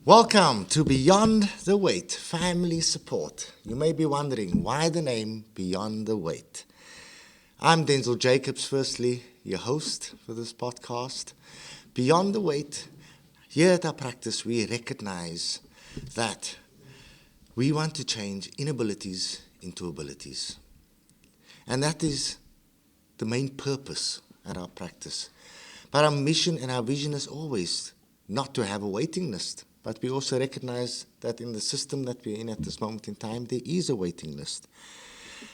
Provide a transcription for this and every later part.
Welcome to Beyond the Weight Family Support. You may be wondering why the name Beyond the Weight. I'm Denzel Jacobs, firstly, your host for this podcast. Beyond the Weight, here at our practice, we recognize that we want to change inabilities into abilities. And that is the main purpose at our practice. But our mission and our vision is always not to have a waiting list. But we also recognize that in the system that we're in at this moment in time, there is a waiting list.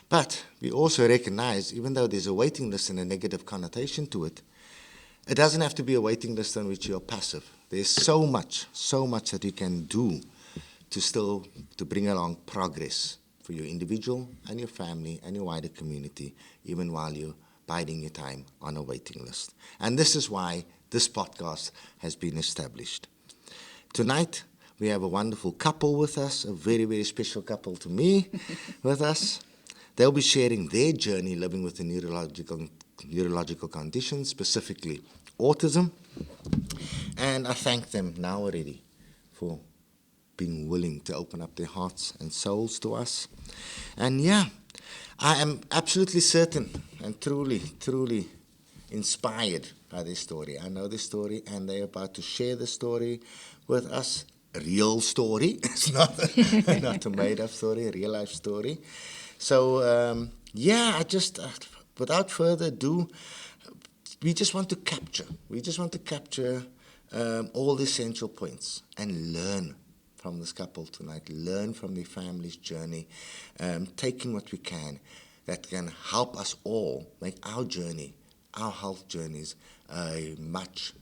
But we also recognize, even though there's a waiting list and a negative connotation to it, it doesn't have to be a waiting list on which you're passive. There's so much that you can do to bring along progress for your individual and your family and your wider community, even while you're biding your time on a waiting list. And this is why this podcast has been established. Tonight, we have a wonderful couple with us, a very, very special couple to me with us. They'll be sharing their journey living with a neurological condition, specifically autism. And I thank them now already for being willing to open up their hearts and souls to us. And yeah, I am absolutely certain and truly inspired by their story. I know their story, and they're about to share the story with us. A real story. It's not a made-up story, a real-life story. So, without further ado, we just want to capture all the essential points and learn from this couple tonight, learn from their family's journey, taking what we can that can help us all make our journey, our health journeys, a much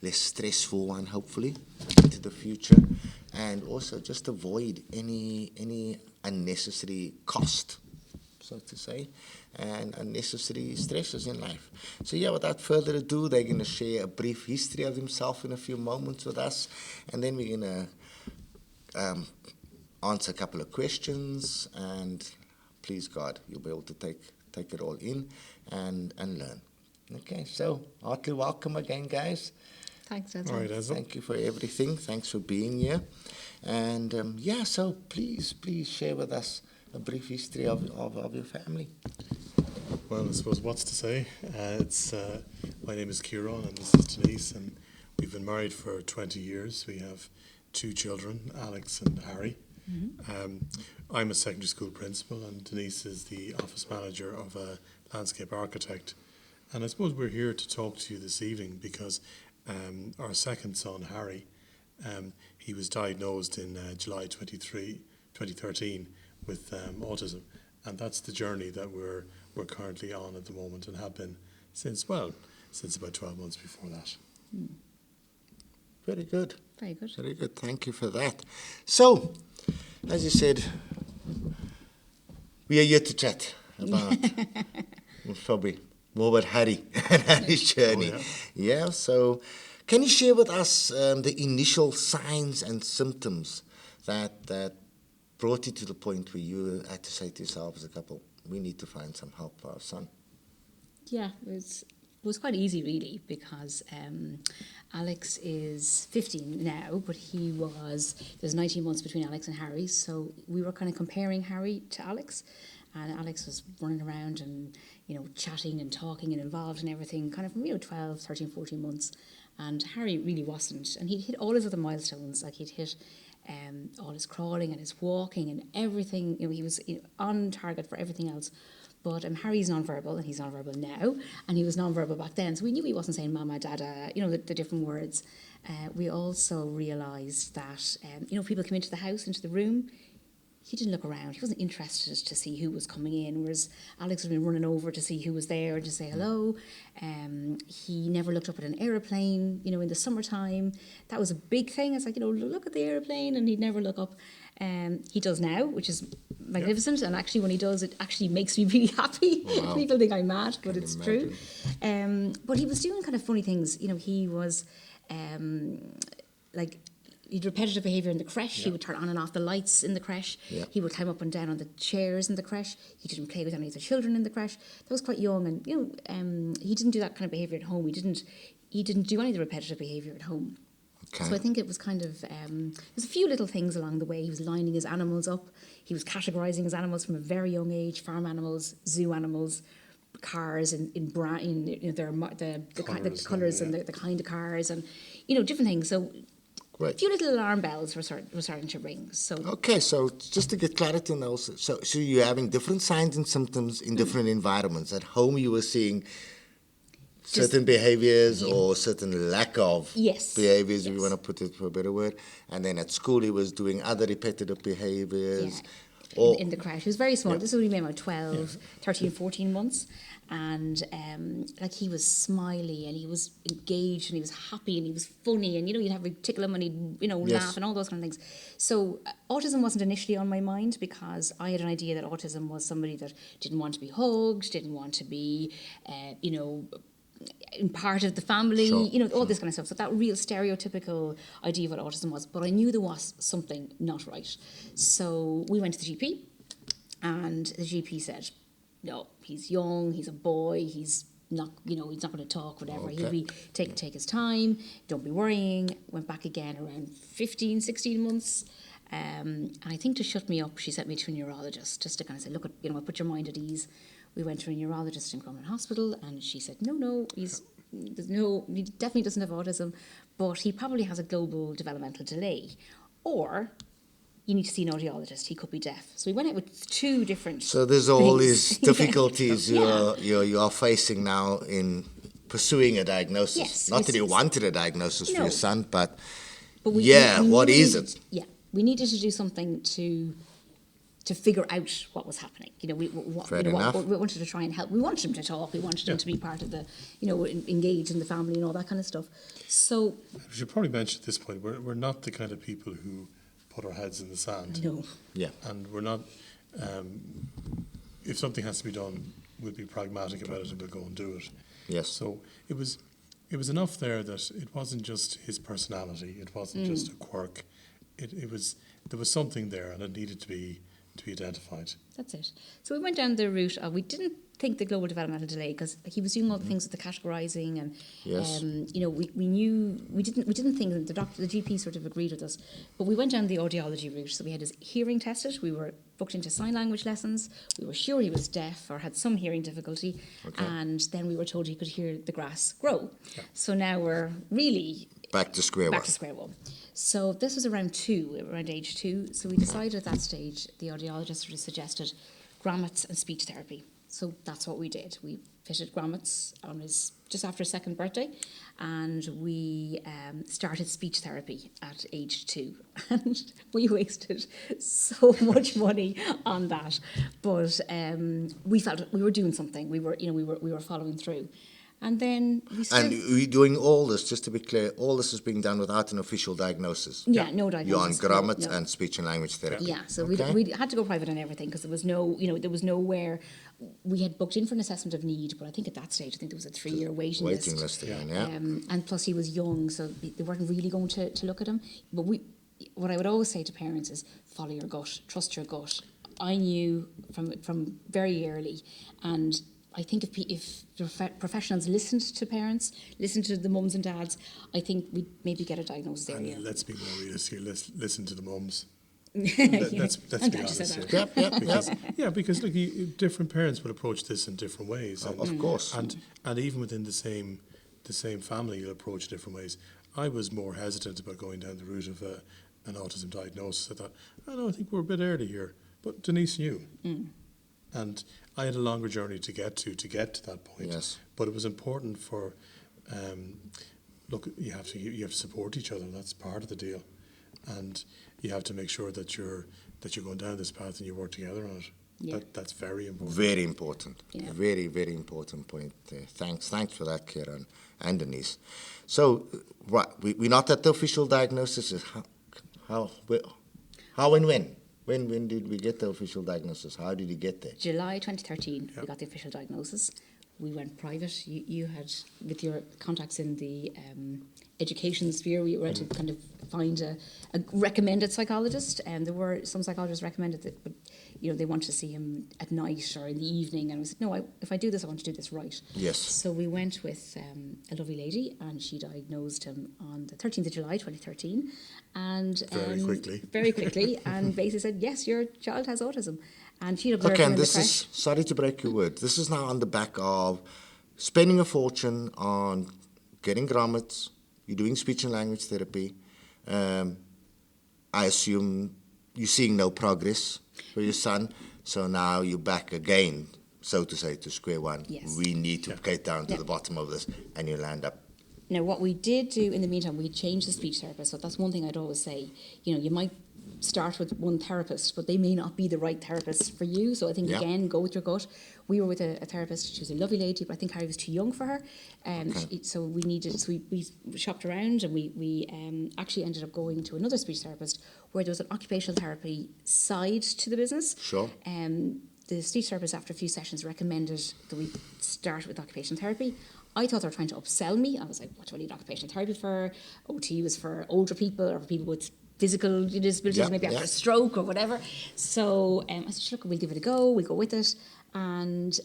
less stressful one, hopefully, into the future, and also just avoid any unnecessary cost, so to say, and unnecessary stresses in life. So yeah, without further ado, they're going to share a brief history of themselves in a few moments with us, and then we're going to answer a couple of questions, and please God, you'll be able to take it all in and learn. Okay, so heartily welcome again, guys. Thanks, Denzel. All right, Denzel. Thank you for everything. Thanks for being here. And so please share with us a brief history of your family. Well, I suppose what's to say. My name is Ciaran and this is Denise, and we've been married for 20 years. We have 2 children, Alex and Harry. Mm-hmm. I'm a secondary school principal, and Denise is the office manager of a landscape architect. And I suppose we're here to talk to you this evening because our second son, Harry, he was diagnosed in July 2013 with autism, and that's the journey that we're currently on at the moment and have been since about 12 months before that. Very good. Very good. Very good. Thank you for that. So, as you said, we are here to chat about probably more about Harry and Harry's journey. Oh, yeah. So can you share with us the initial signs and symptoms that brought you to the point where you had to say to yourself as a couple, we need to find some help for our son? Yeah, it was quite easy really, because Alex is 15 now, but there's 19 months between Alex and Harry, so we were kind of comparing Harry to Alex, and Alex was running around and chatting and talking and involved in everything kind of from 12, 13, 14 months, and Harry really wasn't, and he'd hit all his other milestones, like he'd hit all his crawling and his walking and everything. He was on target for everything else. But Harry's nonverbal, and he's nonverbal now, and he was nonverbal back then. So we knew he wasn't saying mama, dada, the different words. We also realised that, people came into the house, into the room. He didn't look around. He wasn't interested to see who was coming in, whereas Alex had been running over to see who was there and to say hello. He never looked up at an aeroplane, in the summertime. That was a big thing. It's like, look at the aeroplane, and he'd never look up. He does now, which is magnificent. Yep. And actually, when he does, it actually makes me really happy. Wow. People think I'm mad, but it's true. But he was doing kind of funny things. He was he'd repetitive behaviour in the creche. Yeah. He would turn on and off the lights in the creche. Yeah. He would climb up and down on the chairs in the creche. He didn't play with any of the children in the creche. That was quite young, and he didn't do that kind of behaviour at home. He didn't do any of the repetitive behaviour at home. Okay. So I think it was kind of, there's a few little things along the way. He was lining his animals up. He was categorising his animals from a very young age, farm animals, zoo animals, cars the colours and the kind of cars and, different things. So Great. a few little alarm bells were starting to ring. So Okay, so just to get clarity on those, so you're having different signs and symptoms in different environments. At home, you were seeing certain behaviors or certain lack of behaviors, if you want to put it for a better word. And then at school, he was doing other repetitive behaviors. In the crash. He was very small. This was when he was about 12, 13, 14 months. And he was smiley and he was engaged and he was happy and he was funny and, you'd have a tickle him and he'd, laugh and all those kind of things. So autism wasn't initially on my mind because I had an idea that autism was somebody that didn't want to be hugged, didn't want to be, in part of the family, all this kind of stuff. So that real stereotypical idea of what autism was. But I knew there was something not right. So we went to the GP and the GP said, no, he's young, he's a boy, he's not, he's not going to talk, whatever. Okay. He'll be take his time, don't be worrying. Went back again around 15, 16 months. And I think to shut me up, she sent me to a neurologist just to kind of say, look, put your mind at ease. We went to a neurologist in Crumlin Hospital and she said, no, he definitely doesn't have autism, but he probably has a global developmental delay. Or you need to see an audiologist, he could be deaf. So we went out with two different So there's all things. these difficulties you are facing now in pursuing a diagnosis. Yes, Not that you wanted a diagnosis for No. your son, but we what knew is it? Yeah, we needed to do something to figure out what was happening. We wanted to try and help. We wanted him to talk. We wanted him to be part of the, engage in the family and all that kind of stuff. So I should probably mention at this point, we're not the kind of people who put our heads in the sand. no, Yeah. And we're not, if something has to be done, we'll be pragmatic about it and we'll go and do it. Yes. So it was enough there that it wasn't just his personality, it wasn't just a quirk. There was something there and it needed to be identified. that's it. So we went down the route of, we didn't think the global developmental delay because he was doing all the things with the categorising and Yes. we didn't think that the GP sort of agreed with us, but we went down the audiology route. So we had his hearing tested, we were booked into sign language lessons, we were sure he was deaf or had some hearing difficulty, and then we were told he could hear the grass grow. So now we're really Back to square one. one. So this was around age 2. So we decided at that stage, the audiologist sort of suggested grommets and speech therapy. So that's what we did. We fitted grommets on just after his second birthday, and we started speech therapy at age 2. And we wasted so much money on that, but we felt we were doing something. We were following through. And then we And we're doing all this, just to be clear, all this is being done without an official diagnosis. Yeah, no diagnosis. You're on grommets No. and speech and language therapy. Yeah, so Okay. we had to go private on everything because there was nowhere. We had booked in for an assessment of need, but I think at that stage, there was a 3-year waiting list. Waiting list again, yeah. And plus he was young, so they weren't really going to look at him. But what I would always say to parents is follow your gut, trust your gut. I knew from very early, and I think if professionals listened to parents, listened to the mums and dads, I think we'd maybe get a diagnosis earlier. And let's be more realistic here. Listen to the mums. Let's I'm be glad you said honest that. here. Because look, different parents will approach this in different ways. And, Of course. And even within the same family, you'll approach different ways. I was more hesitant about going down the route of an autism diagnosis. I thought, I think we're a bit early here. But Denise knew. And I had a longer journey to get to that point. Yes. But it was important for, you have to support each other. That's part of the deal, and you have to make sure that you're going down this path and you work together on it. Yeah. That's very important. Very important. Yeah. Very, very important point. Thanks for that, Ciaran and Denise. So, right, we're not at the official diagnosis. How and when? When did we get the official diagnosis? How did you get there? July 2013, we got the official diagnosis. We went private. You had, with your contacts in the education sphere, we were able to kind of find a recommended psychologist, and there were some psychologists recommended that, but they want to see him at night or in the evening. And I was like, no, if I do this, I want to do this right. Yes. So we went with a lovely lady, and she diagnosed him on the 13th of July, 2013. And very quickly, and basically said, yes, your child has autism. And she observed Okay, him and in the this crash. is, sorry to break your word, this is now on the back of spending a fortune on getting grommets, you're doing speech and language therapy. I assume you're seeing no progress for your son, so now you're back again, so to say, to square one. Yes. We need to get down to the bottom of this, and you land up. Now, what we did do in the meantime, we changed the speech therapist. So that's one thing I'd always say. You might start with one therapist, but they may not be the right therapist for you. So I think, again, go with your gut. We were with a therapist. She was a lovely lady, but I think Harry was too young for her. So we shopped around, and we actually ended up going to another speech therapist where there was an occupational therapy side to the business. Sure. The speech therapist, after a few sessions, recommended that we start with occupational therapy. I thought they were trying to upsell me. I was like, what do I need occupational therapy for? OT was for older people or for people with physical disabilities, maybe after a stroke or whatever. So I said, look, we'll give it a go. We'll go with it. And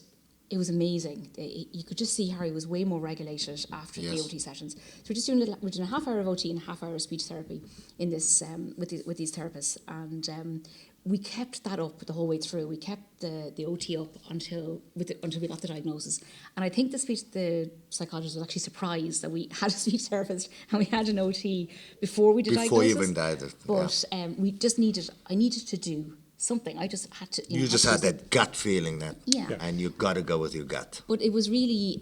it was amazing. You could just see Harry was way more regulated after the OT sessions. So we're doing a half hour of OT and a half hour of speech therapy in this with these therapists. And we kept that up the whole way through. We kept the OT up until we got the diagnosis. And I think the psychologist was actually surprised that we had a speech therapist and we had an OT before we did diagnosis. Before you even died. But I needed to do something. I just had to. You just had that gut feeling that, Yeah. and you got to go with your gut. But it was really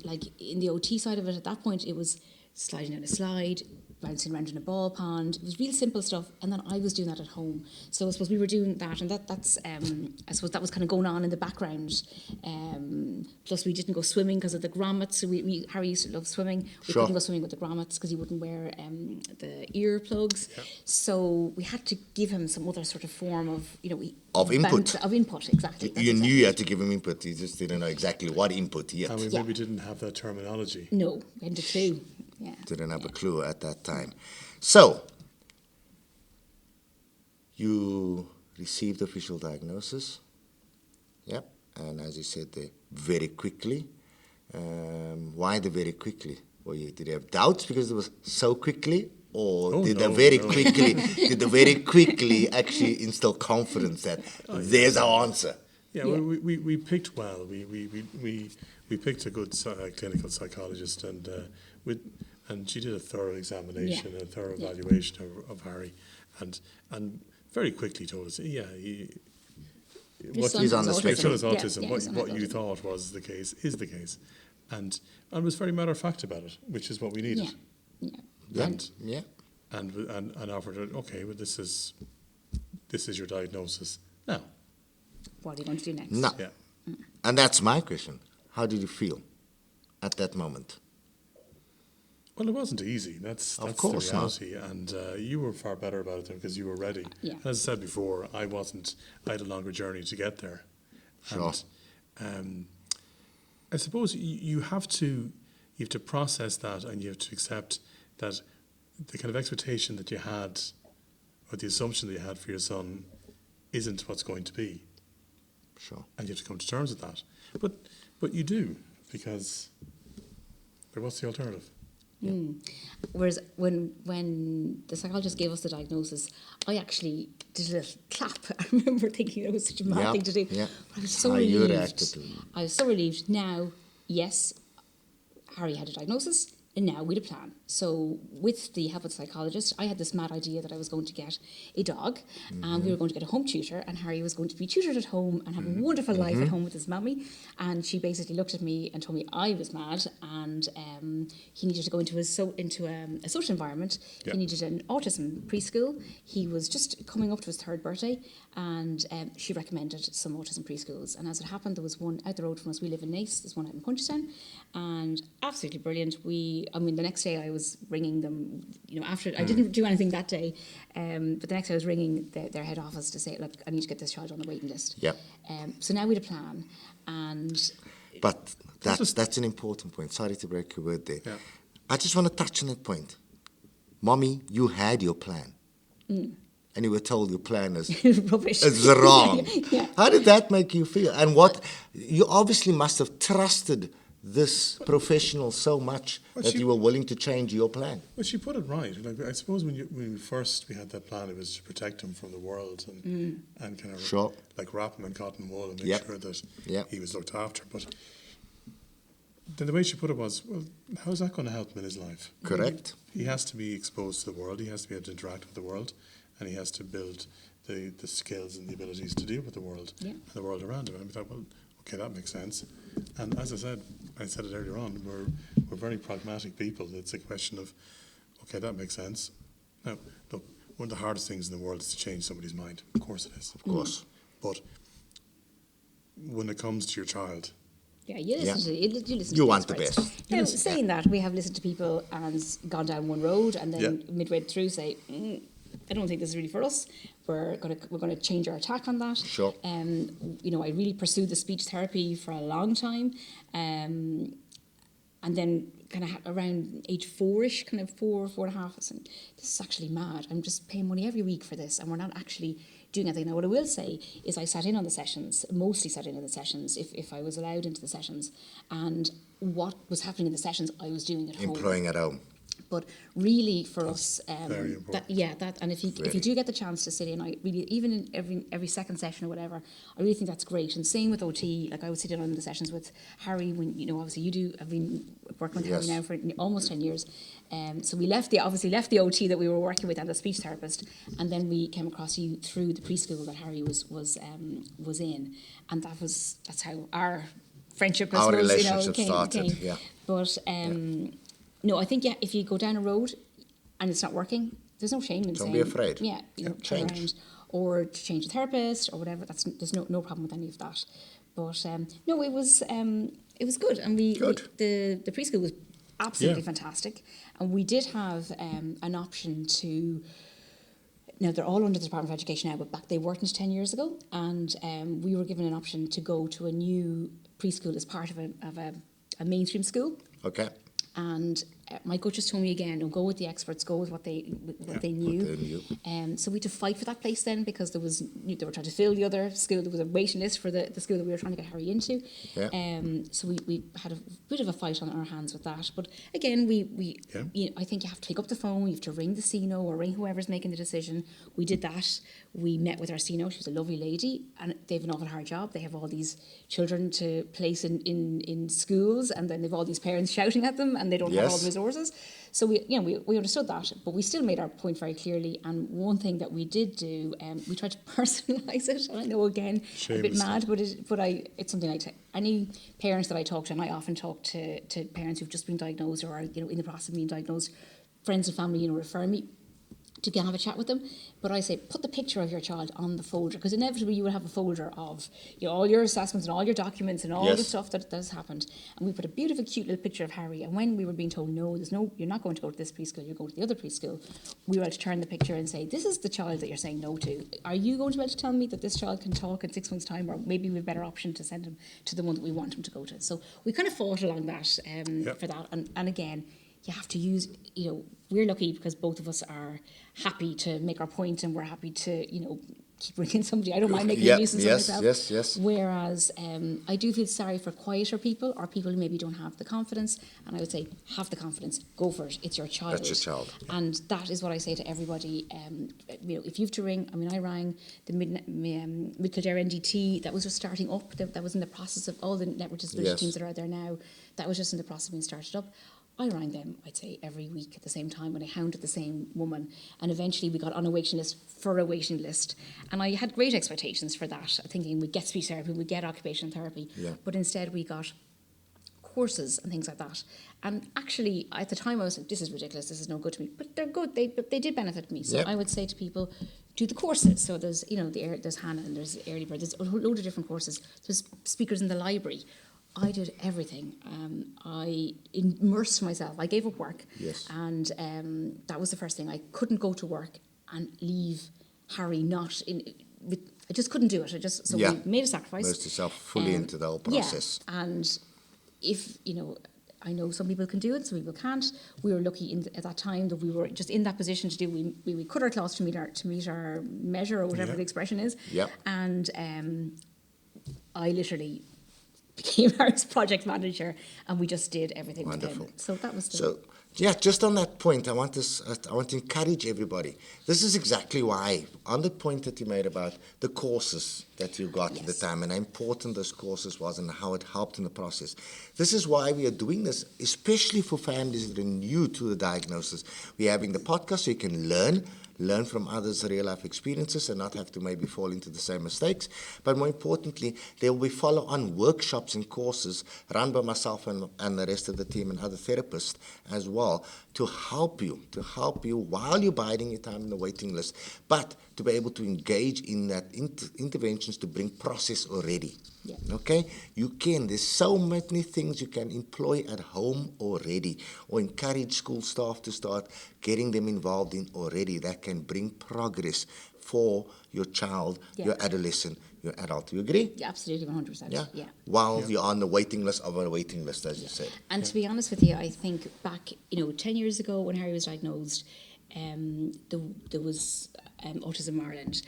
like in the OT side of it. At that point, it was sliding down a slide, bouncing around in a ball pond. It was real simple stuff, and then I was doing that at home. So I suppose we were doing that, and that's I suppose that was kind of going on in the background. Plus, we didn't go swimming because of the grommets. So Harry used to love swimming. We couldn't go swimming with the grommets because he wouldn't wear the earplugs. Yeah. So we had to give him some other sort of form of of input. Of input, exactly. You knew you had to give him input. You just didn't know exactly what input yet. And we maybe didn't have that terminology. No, we hadn't a clue. Yeah. Didn't have a clue at that time. So, you received official diagnosis. Yep. And as you said, very quickly. Why the very quickly? Did you have doubts because it was so quickly? Or did they very quickly actually instill confidence that there's our answer? Yeah, we picked well. We picked a good clinical psychologist, and she did a thorough examination, a thorough evaluation of Harry, and very quickly told us, he's on the spectrum. Autism. What you thought was the case is the case, and was very matter of fact about it, which is what we needed. And offered it. Okay, well, this is your diagnosis now. What are you going to do next? No. Yeah. And that's my question. How did you feel at that moment? Well, it wasn't easy. That's the reality. Not. And you were far better about it because you were ready. Yeah. As I said before, I wasn't. I had a longer journey to get there. Sure. And I suppose you have to process that, and you have to accept that the kind of expectation that you had, or the assumption that you had for your son, isn't what's going to be. Sure. And you have to come to terms with that. But you do, because what's the alternative? Yeah. Whereas when the psychologist gave us the diagnosis, I actually did a little clap. I remember thinking it was such a mad thing to do. Yeah. I was so relieved. I was so relieved. Now, yes, Harry had a diagnosis, and now we had a plan. So with the help of the psychologist, I had this mad idea that I was going to get a dog, and we were going to get a home tutor, and Harry was going to be tutored at home and have a wonderful life at home with his mummy. And she basically looked at me and told me I was mad, and he needed to go into a social environment. Yep. He needed an autism preschool. He was just coming up to his 3rd birthday, and she recommended some autism preschools. And as it happened, there was one out the road from us. We live in Naas. There's one out in Punchestown, and absolutely brilliant. The next day I was ringing them, after I didn't do anything that day, but the next day I was ringing their head office to say, look, I need to get this child on the waiting list. Yep. So now we had a plan, But that's an important point. Sorry to break your word there. Yeah. I just want to touch on that point. Mommy, you had your plan. and you were told your plan is Rubbish. is wrong. Yeah. How did that make you feel? And what you obviously must have trusted this professional so much that you were willing to change your plan. Well, she put it right. Like, I suppose when we had that plan, it was to protect him from the world and kind of Sure. like wrap him in cotton wool and make sure that he was looked after. But then the way she put it was, well, how's that going to help him in his life? Correct. He has to be exposed to the world. He has to be able to interact with the world, and he has to build the skills and the abilities to deal with the world and the world around him. And we thought, well, okay, that makes sense. And as I said it earlier on, we're very pragmatic people. It's a question of, okay, that makes sense. Now, look, one of the hardest things in the world is to change somebody's mind. Of course it is. Of course. But when it comes to your child, Yeah, you listen to you listen You to want the experts. best. Now, saying that, we have listened to people and gone down one road, and then midway through say, I don't think this is really for us. We're gonna change our attack on that. Sure. You know, I really pursued the speech therapy for a long time, and then kind of around age 4-ish, kind of 4.5, I was saying, this is actually mad. I'm just paying money every week for this, and we're not actually doing anything. Now, what I will say is I sat in on the sessions, mostly sat in on the sessions, if I was allowed into the sessions, and what was happening in the sessions, I was doing at home. Employing at home. But really, for us, very important. and if you do get the chance to sit in, I really, even in every second session or whatever, I really think that's great. And same with OT, like I would sit in on the sessions with Harry when, you know, obviously you do. I've been working with Harry now for almost 10 years. So we left the OT that we were working with and the speech therapist, and then we came across you through the preschool that Harry was in, and that's how our friendship, I Our suppose, relationship came. started. Yeah. But no, I think if you go down a road and it's not working, there's no shame in saying. Don't be afraid. Yeah, you know, turn change. around or to change a therapist or whatever. There's no problem with any of that. But no, it was good, and the preschool was absolutely fantastic, and we did have an option to. Now, they're all under the Department of Education now, but back they weren't 10 years ago, and we were given an option to go to a new preschool as part of a mainstream school. Okay. And my coaches told me again, go with the experts, go with what they knew. So we had to fight for that place then, because they were trying to fill the other school. There was a waiting list for the school that we were trying to get Harry into. Yeah. So we had a bit of a fight on our hands with that. But again, you know, I think you have to pick up the phone, you have to ring the CNO or ring whoever's making the decision. We did that. We met with our CNO. She was a lovely lady, and they have an awful hard job. They have all these children to place in schools, and then they've all these parents shouting at them, and they don't have all the resources. So we understood that, but we still made our point very clearly. And one thing that we did do, we tried to personalise it. And I know again, a bit mad, but it's something I take. Any parents that I talk to, and I often talk to parents who've just been diagnosed or are, you know, in the process of being diagnosed, friends and family, you know, refer me to go have a chat with them. But I say, put the picture of your child on the folder, because inevitably you will have a folder of, you know, all your assessments and all your documents and all the stuff that has happened. And we put a beautiful, cute little picture of Harry. And when we were being told, no, you're not going to go to this preschool, you're going to the other preschool, we were able to turn the picture and say, this is the child that you're saying no to. Are you going to be able to tell me that this child can talk in 6 months' time, or maybe we have a better option to send him to the one that we want him to go to? So we kind of fought along that for that. And again, you have to use, you know, we're lucky because both of us are happy to make our point, and we're happy to, you know, keep ringing somebody. I don't mind making a nuisance of myself. Yes. Whereas I do feel sorry for quieter people, or people who maybe don't have the confidence. And I would say, have the confidence, go for it. It's your child. That's your child. And that is what I say to everybody. You know, if you have to ring, I mean, I rang the Mid-Kildare NDT. That was just starting up. That was in the process of all the network disability teams that are out there now. That was just in the process of being started up. I rang them, I'd say, every week at the same time, and I hounded the same woman. And eventually we got on a waiting list for a waiting list. And I had great expectations for that, thinking we'd get speech therapy, we'd get occupational therapy. Yeah. But instead we got courses and things like that. And actually, at the time I was like, this is ridiculous, this is no good to me. But they're good, they did benefit me. So I would say to people, do the courses. So there's, you know, there's Hannah and there's Early Bird, there's a load of different courses. There's speakers in the library. I did everything. I immersed myself. I gave up work. Yes. And that was the first thing. I couldn't go to work and leave Harry not in. I just couldn't do it. We made a sacrifice. Immersed yourself fully into the whole process. Yeah. And if, you know, I know some people can do it, some people can't. We were lucky at that time that we were just in that position to do. We cut our cloths to meet our measure, or whatever the expression is. Yep. And I literally became Harry's project manager, and we just did everything Wonderful. with him. So that was the... So, yeah, just on that point, I want to encourage everybody. This is exactly why, on the point that you made about the courses that you got at the time and how important those courses was and how it helped in the process. This is why we are doing this, especially for families that are new to the diagnosis. We're having the podcast so you can learn from others' real-life experiences and not have to maybe fall into the same mistakes. But more importantly, there will be follow-on workshops and courses run by myself and the rest of the team and other therapists as well to help you while you're biding your time in the waiting list, but to be able to engage in that interventions to bring process already. Yeah. Okay? There's so many things you can employ at home already, or encourage school staff to start getting them involved in already, that can bring progress for your child, your adolescent, your adult. Do you agree? Yeah, absolutely, 100%. Yeah. While you're on the waiting list of a waiting list, as you said. And to be honest with you, I think back, 10 years ago when Harry was diagnosed, there was Autism Ireland.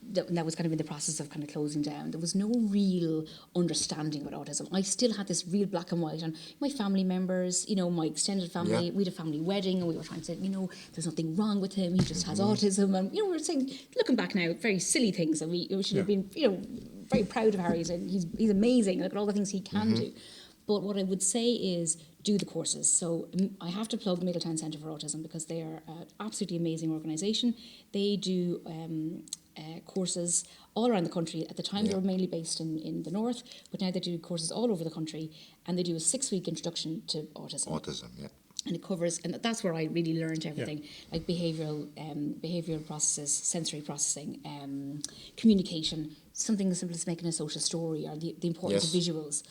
That was kind of in the process of kind of closing down. There was no real understanding about autism. I still had this real black and white, and my family members, my extended family, we had a family wedding, and we were trying to say, there's nothing wrong with him, he just has autism, and we were saying, looking back now, very silly things, and we should have been, very proud of Harry, and he's amazing, look at all the things he can do. But what I would say is do the courses. So I have to plug Middletown Centre for Autism because they are an absolutely amazing organisation. They do courses all around the country. At the time, they were mainly based in the north, but now they do courses all over the country, and they do a 6-week introduction to autism. Autism, yeah. And it covers, and that's where I really learned everything, like behavioural processes, sensory processing, communication, something as simple as making a social story, or the importance of visuals.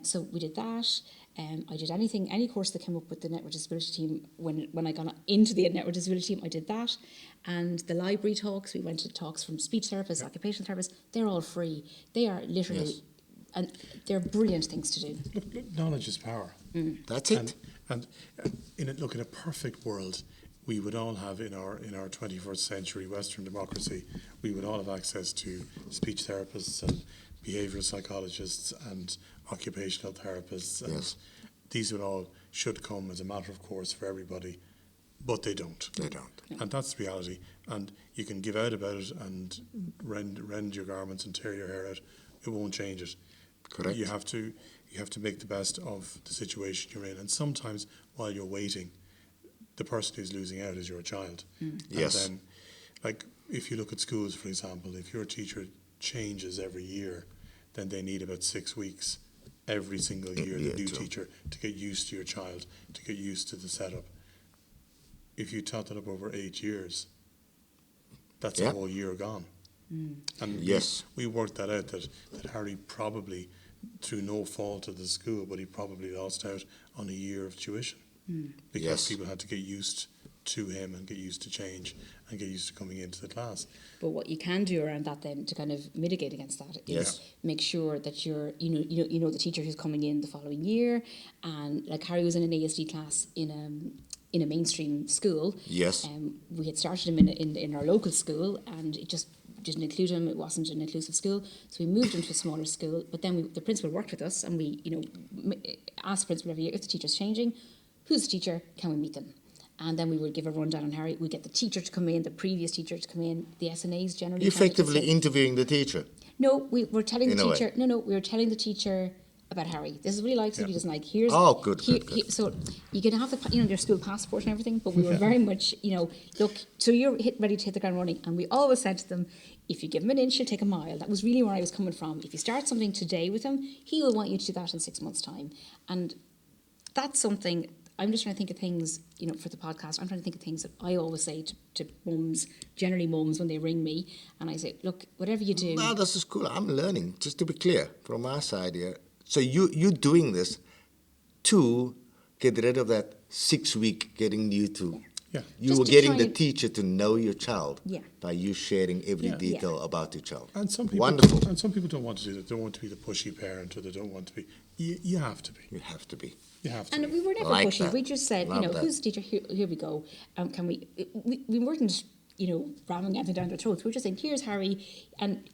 So we did that. I did any course that came up with the Network Disability team. When I got into the Network Disability team, I did that. And the library talks, we went to talks from speech therapists, occupational therapists, they're all free. They are literally, and they're brilliant things to do. Look, knowledge is power. That's it. And in a perfect world, we would all have in our 21st century Western democracy, we would all have access to speech therapists and behavioural psychologists and occupational therapists, and these should come as a matter of course for everybody, but they don't. They don't. And that's the reality. And you can give out about it and rend your garments and tear your hair out. It won't change it. Correct. You have to make the best of the situation you're in. And sometimes while you're waiting, the person who's losing out is your child. Yes. And then, like, if you look at schools, for example, if your teacher changes every year, then they need about 6 weeks every single year, the new teacher, to get used to your child, to get used to the setup. If you tot that up over 8 years, that's a whole year gone. And we worked that out, that Harry probably, through no fault of the school, but he probably lost out on a year of tuition because people had to get used to him and get used to change and get used to coming into the class. But what you can do around that then to kind of mitigate against that is make sure that you're the teacher who's coming in the following year. And like Harry was in an ASD class in a mainstream school. Yes. We had started him in our local school, and it just didn't include him. It wasn't an inclusive school, so we moved him to a smaller school. But then the principal worked with us, and we asked the principal every year, if the teacher's changing, who's the teacher? Can we meet them? And then we would give a rundown on Harry. We'd get the teacher to come in, the previous teacher to come in, the SNAs generally. Effectively interviewing the teacher. No, we were telling the teacher. No, we were telling the teacher about Harry. This is what he likes, what he doesn't like. Here's good. So you can have your school passport and everything, but we were very much, look. So you're ready to hit the ground running, and we always said to them, if you give him an inch, he'll take a mile. That was really where I was coming from. If you start something today with him, he will want you to do that in 6 months' time, and that's something. I'm just trying to think of things, for the podcast. I'm trying to think of things that I always say to mums, generally mums, when they ring me, and I say, look, whatever you do. No, this is cool. I'm learning, just to be clear, from our side here. So you're doing this to get rid of that 6 week getting you to... Yeah. You were getting the teacher to know your child by you sharing every detail about your child. And some people, Wonderful. And some people don't want to do that. They don't want to be the pushy parent, or they don't want to be You have to be. You have to be. You have to And be. we were never Like pushy. that. We just said, Love you know, that. who's the teacher? Here we go. Can we weren't, you know, ramming anything down their throats. We were just saying, here's Harry. And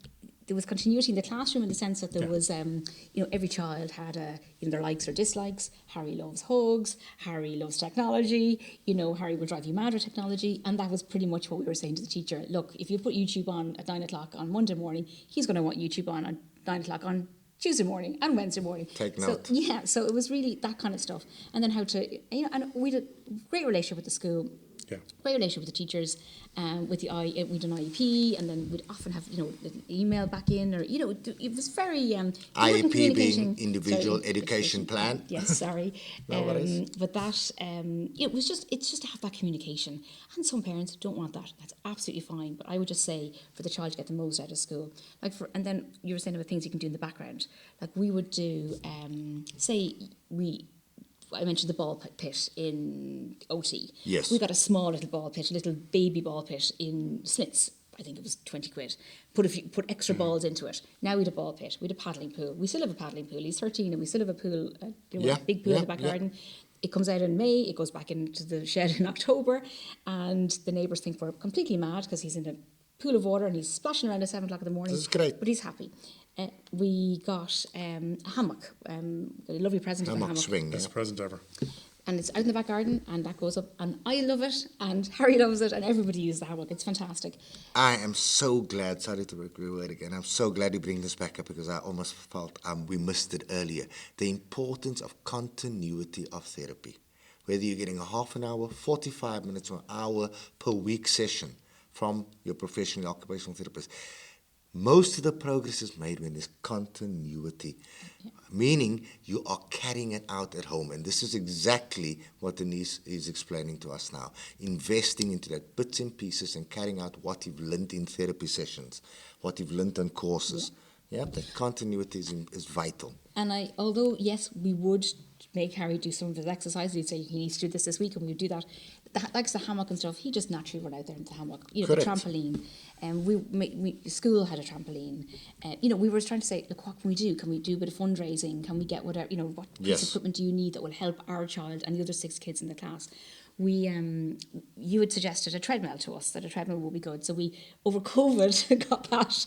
there was continuity in the classroom in the sense that there was, you know, every child had their likes or dislikes. Harry loves hugs. Harry loves technology. You know, Harry will drive you mad with technology. And that was pretty much what we were saying to the teacher. Look, if you put YouTube on at 9 o'clock on Monday morning, he's going to want YouTube on 9 o'clock on Tuesday morning and Wednesday morning. Take note. So, yeah, so it was really that kind of stuff. And then how to, you know, and we had a great relationship with the school. Yeah. Great relationship with the teachers, with we'd an IEP, and then we'd often have, you know, an email back in, or, you know, it was very... IEP being individual education plan. Yes, sorry. No worries. But that, it's just to have that communication. And some parents don't want that. That's absolutely fine. But I would just say for the child to get the most out of school. And then you were saying about things you can do in the background. Like we would do, I mentioned the ball pit in OT. Yes. We got a small little ball pit, a little baby ball pit in Smith's. I think it was 20 quid. Put extra balls into it. Now we had a ball pit. We had a paddling pool. We still have a paddling pool. He's 13 and we still have a pool, a big pool in the back garden. It comes out in May. It goes back into the shed in October. And the neighbours think we're completely mad because he's in a pool of water and he's splashing around at 7 o'clock in the morning. This is great. But he's happy. We got a hammock, a lovely present of a hammock. Swing. Best present ever. And it's out in the back garden, and that goes up, and I love it, and Harry loves it, and everybody uses the hammock. It's fantastic. I am so glad, sorry to work your word again, I'm so glad you bring this back up because I almost felt we missed it earlier. The importance of continuity of therapy. Whether you're getting a half an hour, 45 minutes, or an hour per week session from your professional occupational therapist. Most of the progress is made when there's continuity, meaning you are carrying it out at home. And this is exactly what Denise is explaining to us now. Investing into that bits and pieces and carrying out what you've learned in therapy sessions, what you've learned on courses. Yeah, that continuity is vital. And although, yes, we would make Harry do some of his exercises, we'd say he needs to do this week, and we would do that. Like the hammock and stuff, he just naturally run out there in the hammock. You know, Correct. the trampoline. The school had a trampoline. You know, we were trying to say, look, what can we do? Can we do a bit of fundraising? Can we get whatever, you know, what piece of equipment do you need that will help our child and the other 6 kids in the class? You had suggested a treadmill to us, that a treadmill would be good. So we, over COVID, got that.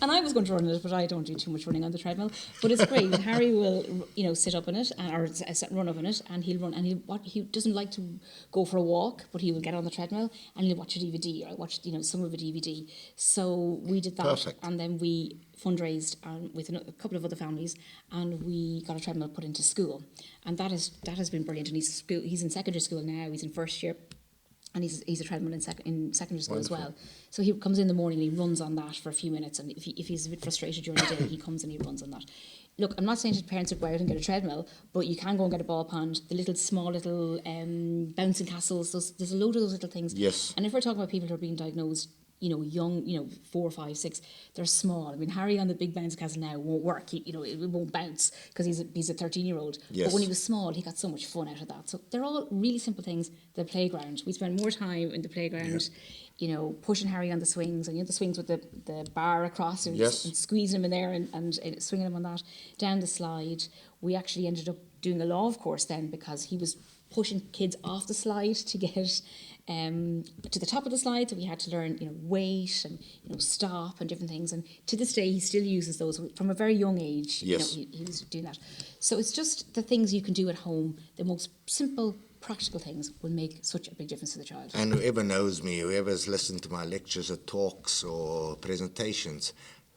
And I was going to run it, but I don't do too much running on the treadmill. But it's great. Harry will, you know, sit up in it, or run up in it, and he'll run. And he doesn't like to go for a walk, but he will get on the treadmill, and he'll watch a DVD, or watch, you know, some of a DVD. So we did that. Perfect. And then we fundraised with a couple of other families, and we got a treadmill put into school, and that has been brilliant. And he's in secondary school now. He's in first year, and he's a treadmill in secondary school as well. So he comes in the morning and he runs on that for a few minutes, and if he's a bit frustrated during the day, he comes and he runs on that. Look, I'm not saying to parents to go out and get a treadmill, but you can go and get a ball pond, the small little bouncing castles. There's a load of those little things. Yes. And if we're talking about people who are being diagnosed, you know, young, you know, 4, 5, 6, they're small. I mean, Harry on the big bounce castle now won't work. It won't bounce because he's a 13-year-old. Yes. But when he was small, he got so much fun out of that. So they're all really simple things. The playground, we spend more time in the playground, you know, pushing Harry on the swings, and you know, the swings with the bar across, and squeezing him in there and swinging him on that. Down the slide, we actually ended up doing a law course then, because he was pushing kids off the slide to get to the top of the slide, so we had to learn, you know, wait and, you know, stop and different things. And to this day, he still uses those from a very young age. Yes. You know, he was doing that. So it's just the things you can do at home, the most simple, practical things will make such a big difference to the child. And whoever knows me, whoever's listened to my lectures or talks or presentations,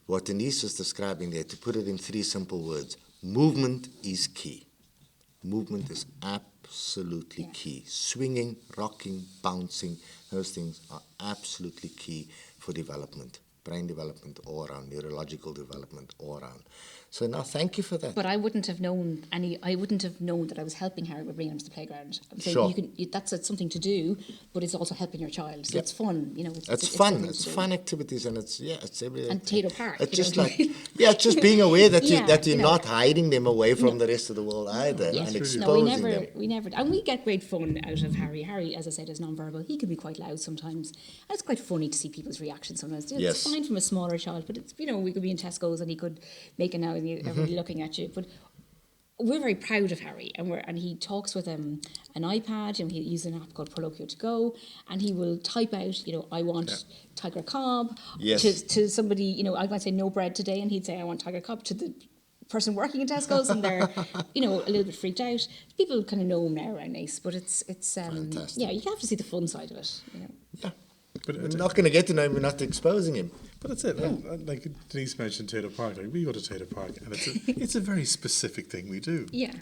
what Denise is describing there, to put it in 3 simple words, movement is key. Movement is absolutely key. Swinging, rocking, bouncing, those things are absolutely key for development, brain development all around, neurological development all around. So now, thank you for that. But I wouldn't have known that I was helping Harry by bringing him to the playground. So Sure. That's something to do, but it's also helping your child. So it's fun, you know. It's fun. It's fun activities, and it's everything. And Tato Park. It's you just know. like it's just being aware that you're you know. not hiding them away from the rest of the world either, Yeah. and No, exposing them. we never, and we get great fun out of Harry. Harry, as I said, is non-verbal. He can be quite loud sometimes, and it's quite funny to see people's reactions sometimes. You know, Yes. It's fine from a smaller child, but it's, you know, we could be in Tesco's and he could make a noise and everybody looking at you. But we're very proud of Harry, and he talks with an iPad, and he uses an app called Prolocchio to go, and he will type out, I want Tiger Cobb. Yes. To somebody, I might say no bread today, and he'd say I want Tiger Cobb to the person working in Tesco's, and they're a little bit freaked out. People kind of know him now around Nace, but it's Fantastic. yeah, you have to see the fun side of it. Yeah. But We're not going to get to know him. We're not exposing him. But that's it. Like Denise mentioned Taylor Park. Like we go to Taylor Park, and it's a very specific thing we do. Yeah,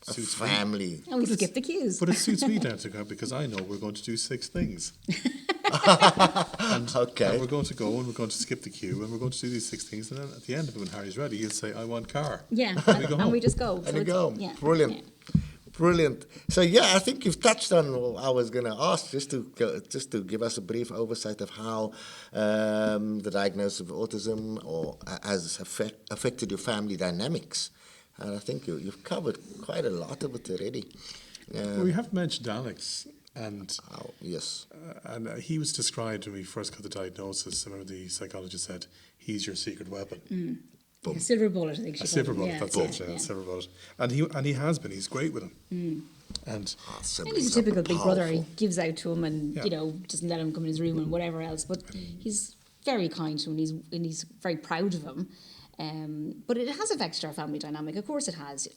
A Suits me. family. and we skip the queues. But it suits me down to ground because I know we're going to do 6 things. Okay. And we're going to go and we're going to skip the queue and we're going to do these 6 things. And then at the end of it, when Harry's ready, he'll say, "I want car." Yeah, we go and home. we just go. And you go. Yeah, Brilliant. yeah. Brilliant. So I think you've touched on what I was going to ask, just to give us a brief oversight of how the diagnosis of autism has affected your family dynamics. And I think you've covered quite a lot of it already. Well, we have mentioned Alex, and Yes. he was described when we first got the diagnosis. I remember the psychologist said, "He's your secret weapon." Like a silver bullet, I think she A called silver it. bullet, Yeah, that's yeah, it, yeah. silver bullet. And he has been. He's great with him. And And he's a typical big brother. He gives out to him and, Yeah. doesn't let him come in his room and whatever else. But he's very kind to him and he's very proud of him. But it has affected our family dynamic. Of course it has.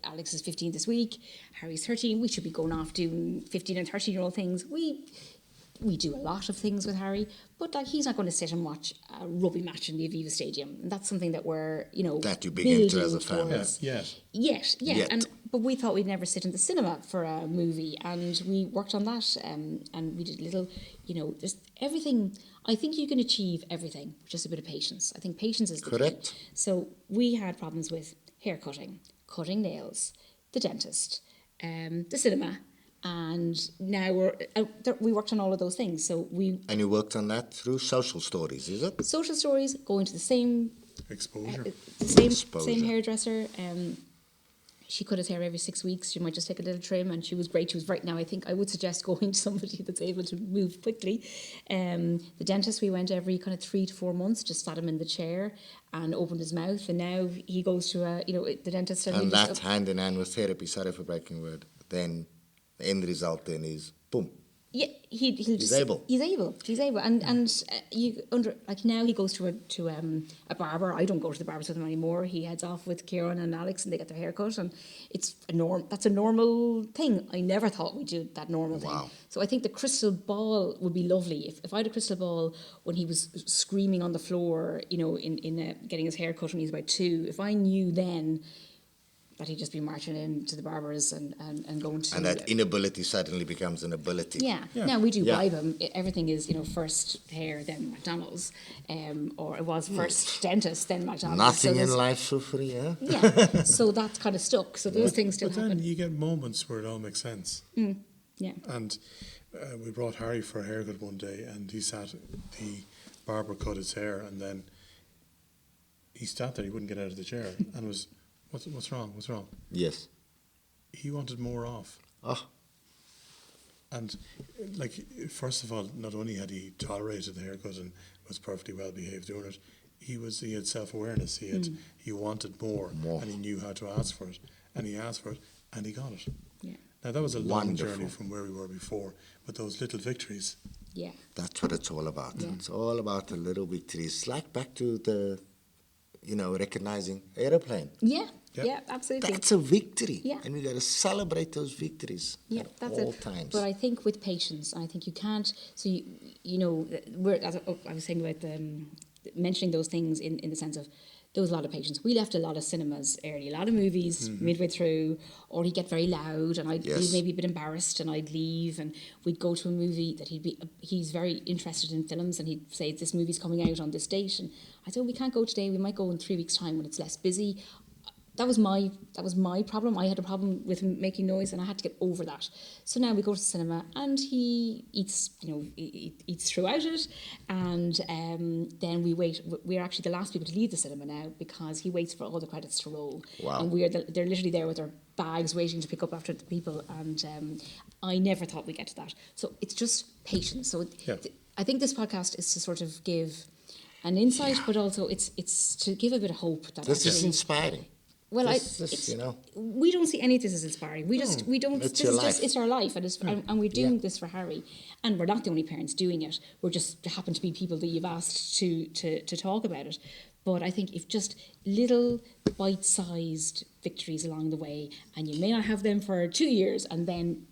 Alex is 15 this week. Harry's 13. We should be going off doing 15 and 13-year-old things. We do a lot of things with Harry, but he's not going to sit and watch a rugby match in the Aviva Stadium. And that's something that we're, That you begin to as a building family. towards. Yes. Yet. Yet. But we thought we'd never sit in the cinema for a movie, and we worked on that, and we did little, there's everything. I think you can achieve everything with just a bit of patience. I think patience is the key. Correct. So we had problems with hair cutting nails, the dentist, the cinema, and now we worked on all of those things. So And you worked on that through social stories, is it? social stories, going to the same Exposure. same hairdresser. She cut his hair every 6 weeks. She might just take a little trim, and she was great. She was right now. I think I would suggest going to somebody that's able to move quickly. The dentist, we went every kind of 3 to 4 months. Just sat him in the chair and opened his mouth, and now he goes to the dentist. And that hand in hand with therapy, sorry for breaking word, then the end result then is boom. Yeah, he's able. He's able, and you now he goes to a barber. I don't go to the barbers with him anymore. He heads off with Ciaran and Alex, and they get their hair cut, and it's that's a normal thing. I never thought we'd do that normal thing. Wow. So I think the crystal ball would be lovely. If I had a crystal ball when he was screaming on the floor, in getting his hair cut when he was about 2, if I knew then that he'd just be marching into the barbers and going to... And that inability suddenly becomes an ability. Yeah. Now we do bribe him. Everything is, first hair, then McDonald's, or it was first dentist, then McDonald's. Nothing So in there's- life for free, yeah? Yeah. So that's kind of stuck. So those things still But then happen. you get moments where it all makes sense. Yeah. And we brought Harry for a haircut one day, and he sat, the barber cut his hair, and then he sat there, he wouldn't get out of the chair, and was, what's wrong? Yes. He wanted more off. Oh, And, first of all, not only had he tolerated the haircut and was perfectly well behaved doing it, he had self-awareness. He wanted more, More. and he knew how to ask for it, and he asked for it, and he got it. Yeah. Now that was a long Wonderful. journey from where we were before, with those little victories. Yeah. that's what it's all about. Yeah. It's all about the little victories. Like back to the, recognizing aeroplane. Yeah. Yep. Yeah, absolutely. That's a victory. Yeah. And we got to celebrate those victories Yeah, at that's all it. times. But I think with patience, I think you can't. So as I was saying about mentioning those things in the sense of there was a lot of patience. We left a lot of cinemas early, a lot of movies midway through, or he'd get very loud, and I'd Yes. be maybe a bit embarrassed, and I'd leave, and we'd go to a movie that he's very interested in films, and he'd say this movie's coming out on this date, and I said we can't go today. We might go in 3 weeks' time when it's less busy. That was my problem. I had a problem with him making noise, and I had to get over that. So now we go to the cinema, and he eats, eats throughout it, and then we wait. We're actually the last people to leave the cinema now because he waits for all the credits to roll. Wow. And they're literally there with their bags waiting to pick up after the people, and I never thought we'd get to that. So it's just patience. So Yeah. I think this podcast is to sort of give an insight, but also it's to give a bit of hope that This is actually- inspiring. Well, we don't see any of this as inspiring. We don't. It's This your is life. just it's our life, and we're doing this for Harry, and we're not the only parents doing it. We're just happen to be people that you've asked to talk about it. But I think if just little bite-sized victories along the way, and you may not have them for 2 years, and then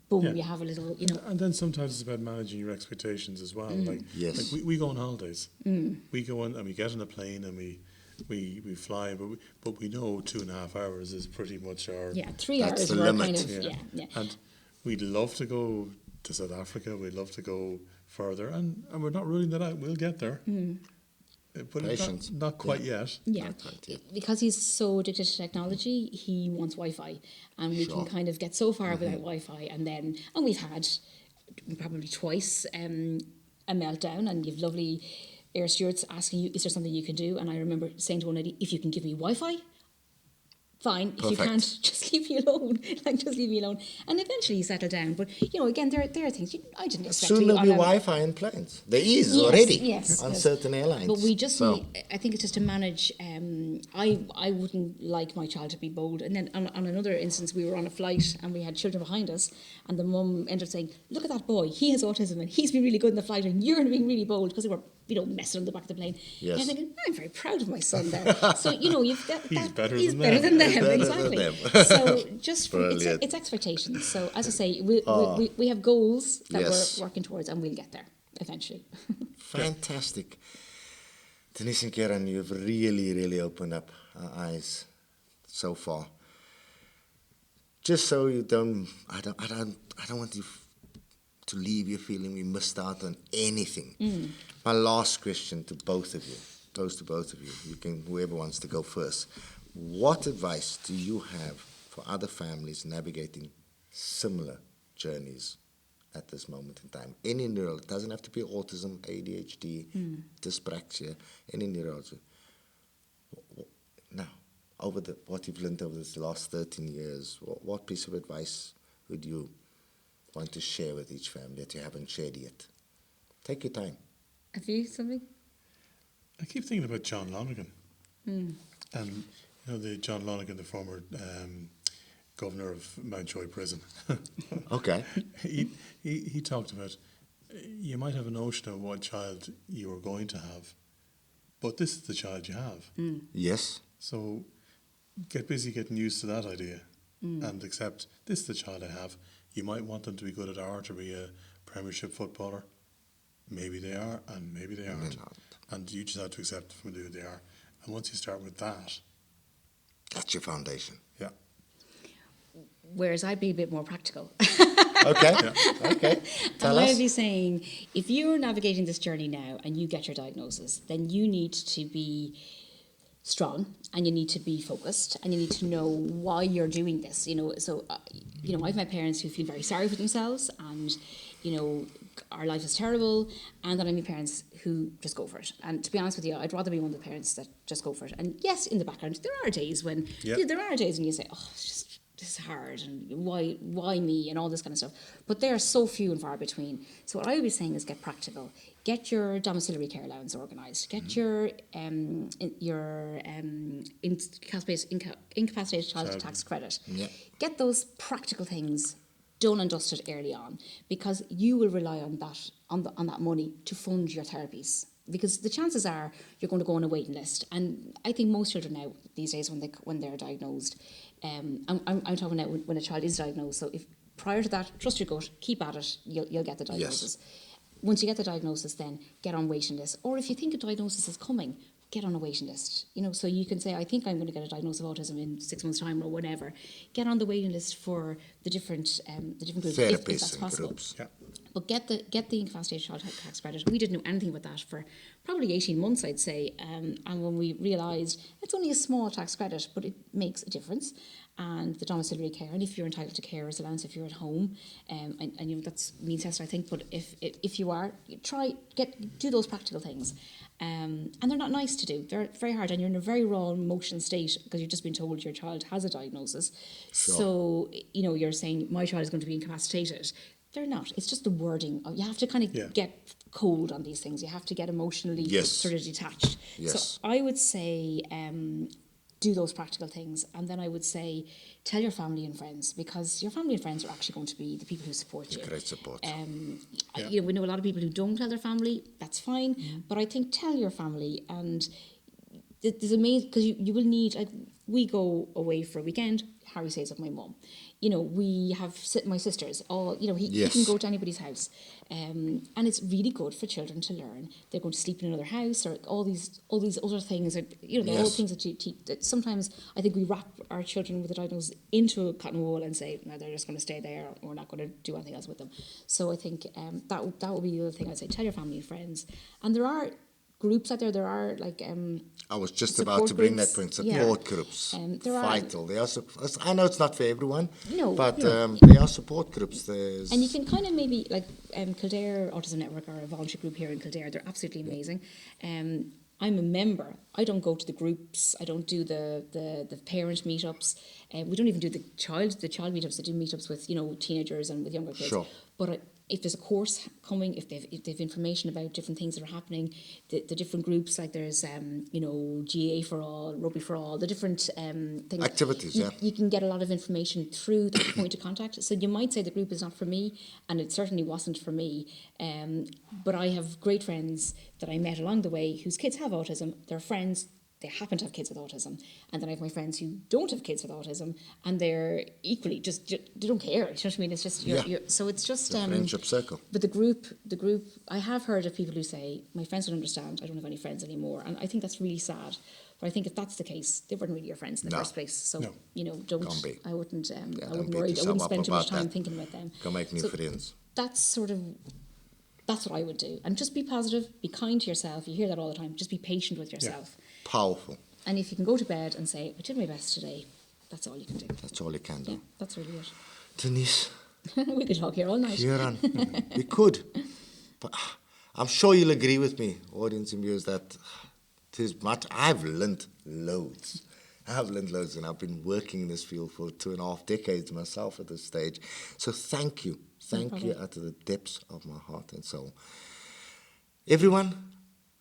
boom, you have a little, And then sometimes it's about managing your expectations as well. Like we go on holidays. We go on and we get on a plane and we fly, but we know 2.5 hours is pretty much our 3 That's hours the we're limit. kind of And we'd love to go to South Africa. We'd love to go further, and we're not ruling that out. We'll get there. But Patience. not quite yet. Yeah, because he's so addicted to technology, he wants Wi-Fi, and we can kind of get so far without Wi-Fi, and we've had probably twice a meltdown, and you've lovely air stewards asking you, is there something you can do? And I remember saying to one lady, if you can give me Wi-Fi, fine. If you can't, just leave me alone. Just leave me alone. And eventually you settle down. But, again, there are things I didn't expect. Soon there'll be Wi-Fi in planes. There is already on certain airlines. But we just need, I think it's just to manage, I wouldn't like my child to be bold. And then on another instance, we were on a flight and we had children behind us, and the mum ended up saying, look at that boy, he has autism and he's been really good in the flight and you're being really bold, because they were messing on the back of the plane. Yes. And I'm thinking, I'm very proud of my son there. So, you've got He's better he's than better them. than them, Better exactly. than them. So just Brilliant. it's expectations. So as I say, we have goals that we're working towards, and we'll get there eventually. Fantastic. Denise and Ciaran, you've really, really opened up our eyes so far. Just so you don't, I don't want you to leave you feeling we missed out on anything. My last question to both of you, goes to both of you. You can, whoever wants to go first. What advice do you have for other families navigating similar journeys at this moment in time? Any neural, it doesn't have to be autism, ADHD, dyspraxia, any neurology. Now, what you've learned over the last 13 years, what piece of advice would you want to share with each family that you haven't shared yet? Take your time. Have you something? I keep thinking about John Lonergan. And, the John Lonergan, the former governor of Mountjoy Prison. Okay. He talked about, you might have a notion of what child you are going to have, but this is the child you have. Yes. So get busy getting used to that idea and accept, this is the child I have. You might want them to be good at art or be a Premiership footballer. Maybe they are, and maybe they aren't. And you just have to accept from who they are. And once you start with that, that's your foundation. Yeah. Whereas I'd be a bit more practical. Okay. Okay. Tell us. I'd be saying, if you're navigating this journey now and you get your diagnosis, then you need to be strong, and you need to be focused, and you need to know why you're doing this. So I've met parents who feel very sorry for themselves, and our life is terrible, and then I meet parents who just go for it. And to be honest with you, I'd rather be one of the parents that just go for it. And yes, in the background, there are days when you say, oh, it's just, this is hard, and why me, and all this kind of stuff. But they are so few and far between. So what I would be saying is get practical. Get your domiciliary care allowance organised. Get your incapacitated child tax credit. Yeah. Get those practical things done and dusted early on, because you will rely on that money to fund your therapies. Because the chances are you're going to go on a waiting list, and I think most children now these days when they're diagnosed, I'm talking now when a child is diagnosed. So if prior to that, trust your gut, keep at it, you'll get the diagnosis. Yes. Once you get the diagnosis, then get on waiting list. Or if you think a diagnosis is coming, get on a waiting list. So you can say, I think I'm going to get a diagnosis of autism in 6 months' time or whatever. Get on the waiting list for the different groups, if that's possible. Groups. Yeah. But get the incapacitated child tax credit. We didn't know anything about that for probably 18 months, I'd say. And when we realised it's only a small tax credit, but it makes a difference. And the domiciliary care, and if you're entitled to carers allowance if you're at home, and that's means test, I think. But if you are, do those practical things, and they're not nice to do. They're very hard, and you're in a very raw emotional state because you've just been told your child has a diagnosis. Sure. So you're saying my child is going to be incapacitated. They're not. It's just the wording. You have to kind of get cold on these things. You have to get emotionally sort of detached. Yes. So I would say do those practical things. And then I would say, tell your family and friends, because your family and friends are actually going to be the people who support you. Great support. You know, we know a lot of people who don't tell their family. That's fine. But I think tell your family, and there's amazing, because you will need, like, we go away for a weekend, Harry stays with my mum. You know, we have my sisters, all, you know, he can go to anybody's house. And it's really good for children to learn. They're going to sleep in another house, or all these other things, or, you know, all things that you teach. That sometimes I think we wrap our children with a diagnosis into a cotton wool and say, no, they're just going to stay there, or we're not going to do anything else with them. So I think that would be the other thing I'd say. Tell your family and friends. And there are groups out there. There are, like, I was just about to bring that point. Support groups, there vital. They are. I know it's not for everyone, but no. they are support groups. And you can kind of maybe, like, Kildare Autism Network are a voluntary group here in Kildare. They're absolutely amazing. I'm a member. I don't go to the groups. I don't do the parent meetups. We don't even do the child meetups. I do meetups with, you know, teenagers and with younger kids. Sure. But if there's a course coming, if they've information about different things that are happening, the different groups, like there's you know, GA for all, Rugby for all, the different things. Activities, you can get a lot of information through that point of contact. So you might say the group is not for me, and it certainly wasn't for me. But I have great friends that I met along the way whose kids have autism. They're friends. They happen to have kids with autism. And then I have my friends who don't have kids with autism, and they're equally just they don't care. You know what I mean? It's just so it's just the friendship circle. But the group. I have heard of people who say, my friends don't understand. I don't have any friends anymore, and I think that's really sad. But I think if that's the case, they weren't really your friends in the first place. So you know, I wouldn't worry. I wouldn't spend too much time thinking about them. Go make new friends. That's what I would do. And just be positive, be kind to yourself. You hear that all the time. Just be patient with yourself. Yeah. Powerful. And if you can go to bed and say, I did my best today, that's all you can do. That's all you can do. Yeah, that's really it. Denise. We could talk here all night. Ciaran, we could. But I'm sure you'll agree with me, audience and viewers, that there's much. I've learned loads. And I've been working in this field for 2.5 decades myself at this stage. So thank you. Thank you out of the depths of my heart and soul. Everyone,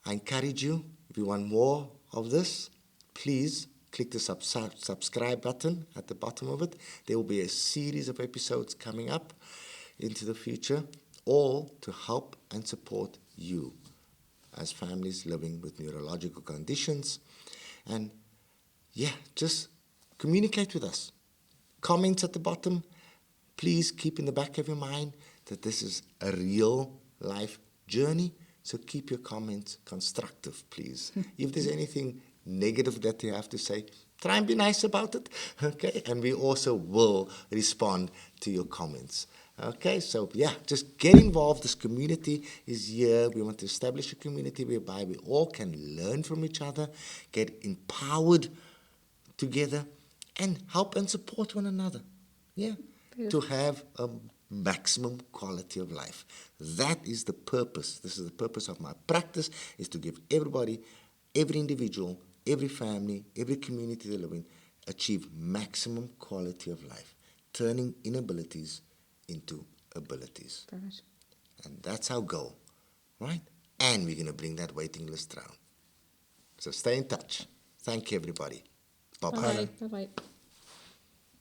I encourage you, if you want more of this, please click the subscribe button at the bottom of it. There will be a series of episodes coming up into the future, all to help and support you as families living with neurological conditions. And just communicate with us. Comments at the bottom. Please keep in the back of your mind that this is a real life journey. So keep your comments constructive, please. If there's anything negative that you have to say, try and be nice about it, okay? And we also will respond to your comments, okay? So, just get involved. This community is here. We want to establish a community whereby we all can learn from each other, get empowered together, and help and support one another, to have a maximum quality of life. That is the purpose. This is the purpose of my practice, is to give everybody, every individual, every family, every community they live in, achieve maximum quality of life, turning inabilities into abilities. Perfect. And that's our goal, right? And we're going to bring that waiting list down. So stay in touch. Thank you, everybody. Bye-bye. Bye-bye.